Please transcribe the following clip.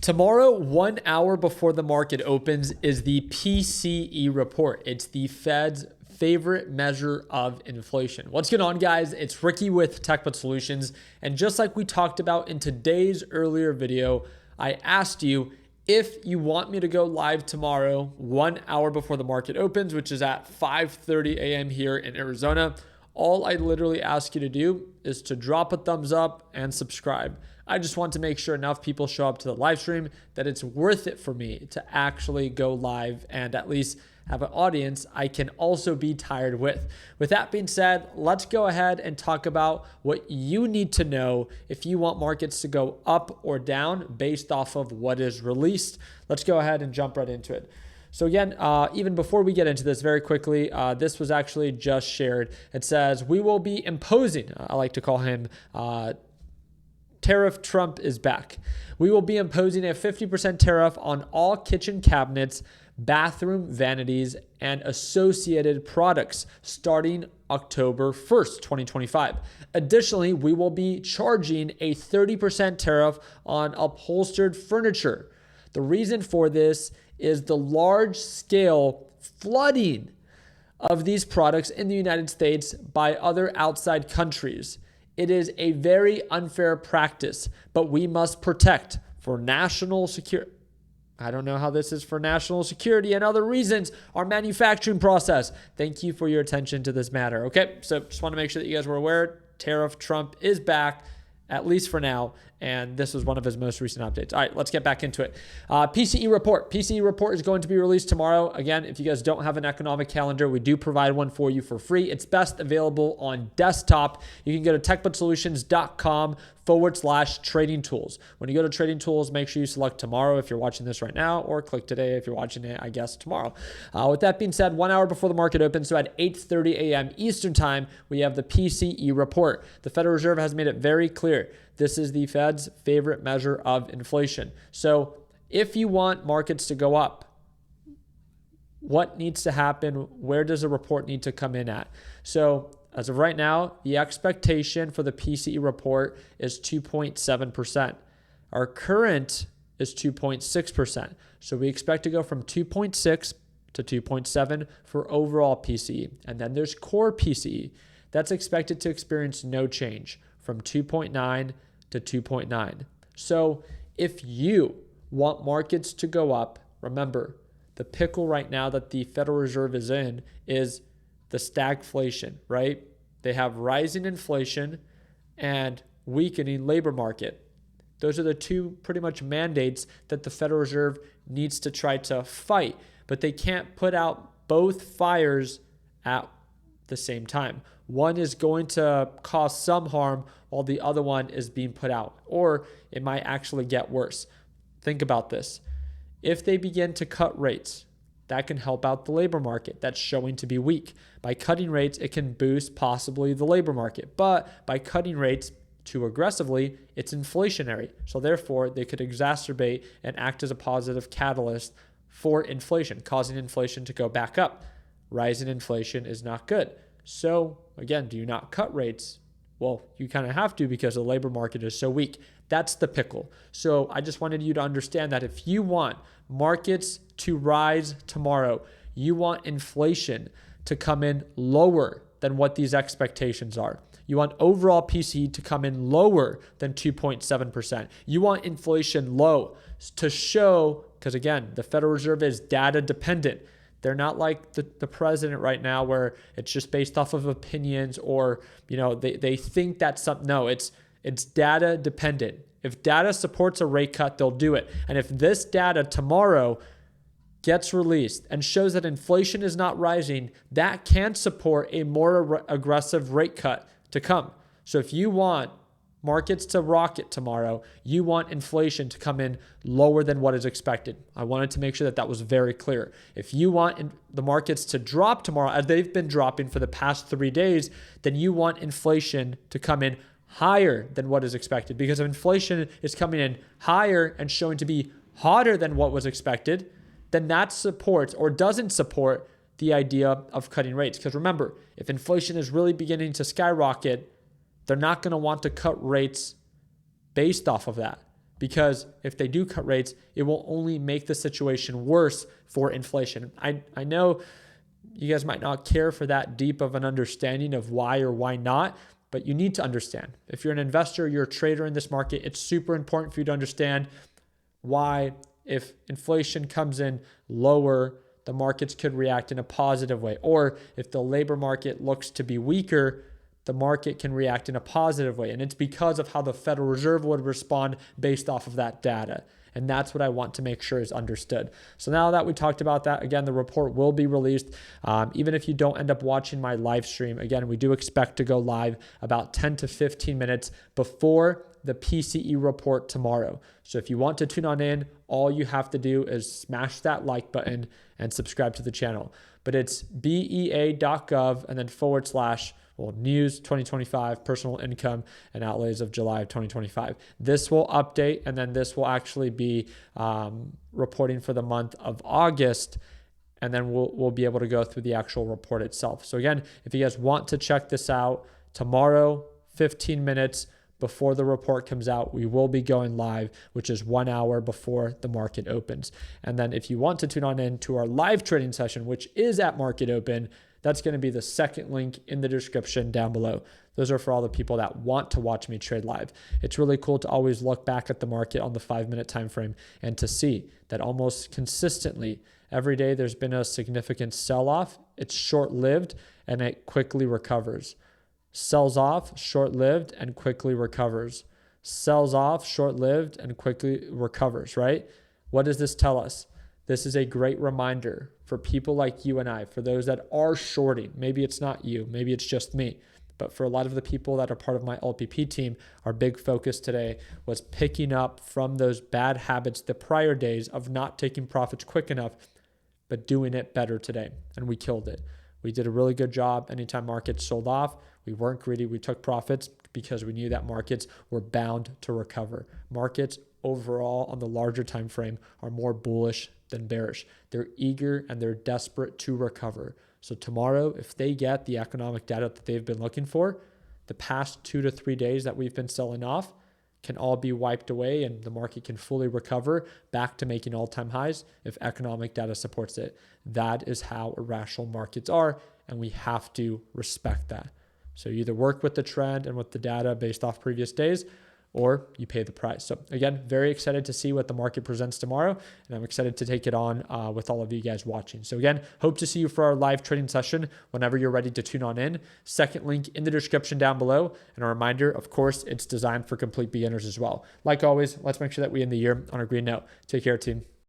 Tomorrow, 1 hour before the market opens, is the PCE report. It's the Fed's favorite measure of inflation. What's going on, guys? It's Ricky with TechBud Solutions. And just like we talked about in today's earlier video, I asked you if you want me to go live tomorrow, 1 hour before the market opens, which is at 5:30 a.m. here in Arizona. All I literally ask you to do is to drop a thumbs up and subscribe. I just want to make sure enough people show up to the live stream that it's worth it for me to actually go live and at least have an audience I can also be tired with. With that being said, let's go ahead and talk about what you need to know if you want markets to go up or down based off of what is released. Let's go ahead and jump right into it. So again, even before we get into this very quickly, this was actually just shared. It says, we will be imposing, I like to call him Tariff Trump is back. We will be imposing a 50% tariff on all kitchen cabinets, bathroom vanities, and associated products starting October 1st, 2025. Additionally, we will be charging a 30% tariff on upholstered furniture. The reason for this is the large-scale flooding of these products in the United States by other outside countries. It is a very unfair practice, but we must protect for national security. I don't know how this is for national security and other reasons, our manufacturing process. Thank you for your attention to this matter. Okay, so just want to make sure that you guys were aware, Tariff Trump is back, at least for now, and this was one of his most recent updates. All right, let's get back into it. PCE report. PCE report is going to be released tomorrow. Again, if you guys don't have an economic calendar, we do provide one for you for free. It's best available on desktop. You can go to techbudsolutions.com/trading tools. When you go to trading tools, make sure you select tomorrow if you're watching this right now, or click today if you're watching it, I guess, tomorrow. With that being said, 1 hour before the market opens, so at 8:30 a.m. Eastern time, we have the PCE report. The Federal Reserve has made it very clear. This is the Fed's favorite measure of inflation. So if you want markets to go up, what needs to happen? Where does the report need to come in at? So as of right now, the expectation for the PCE report is 2.7%. Our current is 2.6%. So we expect to go from 2.6 to 2.7 for overall PCE. And then there's core PCE. That's expected to experience no change from 2.9 to 2.9. So if you want markets to go up, remember, the pickle right now that the Federal Reserve is in is the stagflation, right? They have rising inflation and weakening labor market. Those are the two pretty much mandates that the Federal Reserve needs to try to fight, but they can't put out both fires at the same time. One is going to cause some harm while the other one is being put out, or it might actually get worse. Think about this. If they begin to cut rates, that can help out the labor market that's showing to be weak. By cutting rates, it can boost possibly the labor market, but by cutting rates too aggressively, it's inflationary. So therefore, they could exacerbate and act as a positive catalyst for inflation, causing inflation to go back up. Rising inflation is not good. So again, do you not cut rates? Well, you kind of have to because the labor market is so weak. That's the pickle. So I just wanted you to understand that if you want markets to rise tomorrow, you want inflation to come in lower than what these expectations are. You want overall PCE to come in lower than 2.7%. You want inflation low to show, because again, the Federal Reserve is data dependent. They're not like the president right now where it's just based off of opinions or, they think that's something. No, it's data dependent. If data supports a rate cut, they'll do it. And if this data tomorrow gets released and shows that inflation is not rising, that can support a more aggressive rate cut to come. So if you want markets to rocket tomorrow, you want inflation to come in lower than what is expected. I wanted to make sure that that was very clear. If you want the markets to drop tomorrow, as they've been dropping for the past 3 days, then you want inflation to come in higher than what is expected. Because if inflation is coming in higher and showing to be hotter than what was expected, then that supports or doesn't support the idea of cutting rates. Because remember, if inflation is really beginning to skyrocket, they're not going to want to cut rates based off of that. because if they do cut rates, it will only make the situation worse for inflation. I know you guys might not care for that deep of an understanding of why or why not, but you need to understand. If you're an investor, you're a trader in this market, it's super important for you to understand why, if inflation comes in lower, the markets could react in a positive way. Or if the labor market looks to be weaker, the market can react in a positive way. And it's because of how the Federal Reserve would respond based off of that data. And that's what I want to make sure is understood. So now that we talked about that, again, the report will be released. Even if you don't end up watching my live stream, again, we do expect to go live about 10 to 15 minutes before the PCE report tomorrow. So if you want to tune on in, all you have to do is smash that like button and subscribe to the channel. But it's bea.gov and then / news 2025, personal income and outlays of July of 2025. This will update, and then this will actually be reporting for the month of August, and then we'll be able to go through the actual report itself. So again, if you guys want to check this out, tomorrow, 15 minutes before the report comes out, we will be going live, which is 1 hour before the market opens. And then if you want to tune on in to our live trading session, which is at market open, that's going to be the second link in the description down below. Those are for all the people that want to watch me trade live. It's really cool to always look back at the market on the 5-minute time frame and to see that almost consistently every day there's been a significant sell-off. It's short-lived and it quickly recovers. Sells off, short-lived, and quickly recovers. Sells off, short-lived, and quickly recovers, right? What does this tell us? This is a great reminder for people like you and I, for those that are shorting. Maybe it's not you, maybe it's just me. But for a lot of the people that are part of my LPP team, our big focus today was picking up from those bad habits the prior days of not taking profits quick enough, but doing it better today. And we killed it. We did a really good job. Anytime markets sold off, we weren't greedy. We took profits because we knew that markets were bound to recover. Markets overall on the larger time frame are more bullish than bearish. They're eager and they're desperate to recover. So tomorrow, if they get the economic data that they've been looking for, the past 2 to 3 days that we've been selling off can all be wiped away and the market can fully recover back to making all-time highs if economic data supports it. That is how irrational markets are, and we have to respect that. So you either work with the trend and with the data based off previous days, or you pay the price. So again, very excited to see what the market presents tomorrow, and I'm excited to take it on with all of you guys watching. So again, hope to see you for our live trading session whenever you're ready to tune on in. Second link in the description down below. And a reminder, of course, it's designed for complete beginners as well. Like always, let's make sure that we end the year on a green note. Take care, team.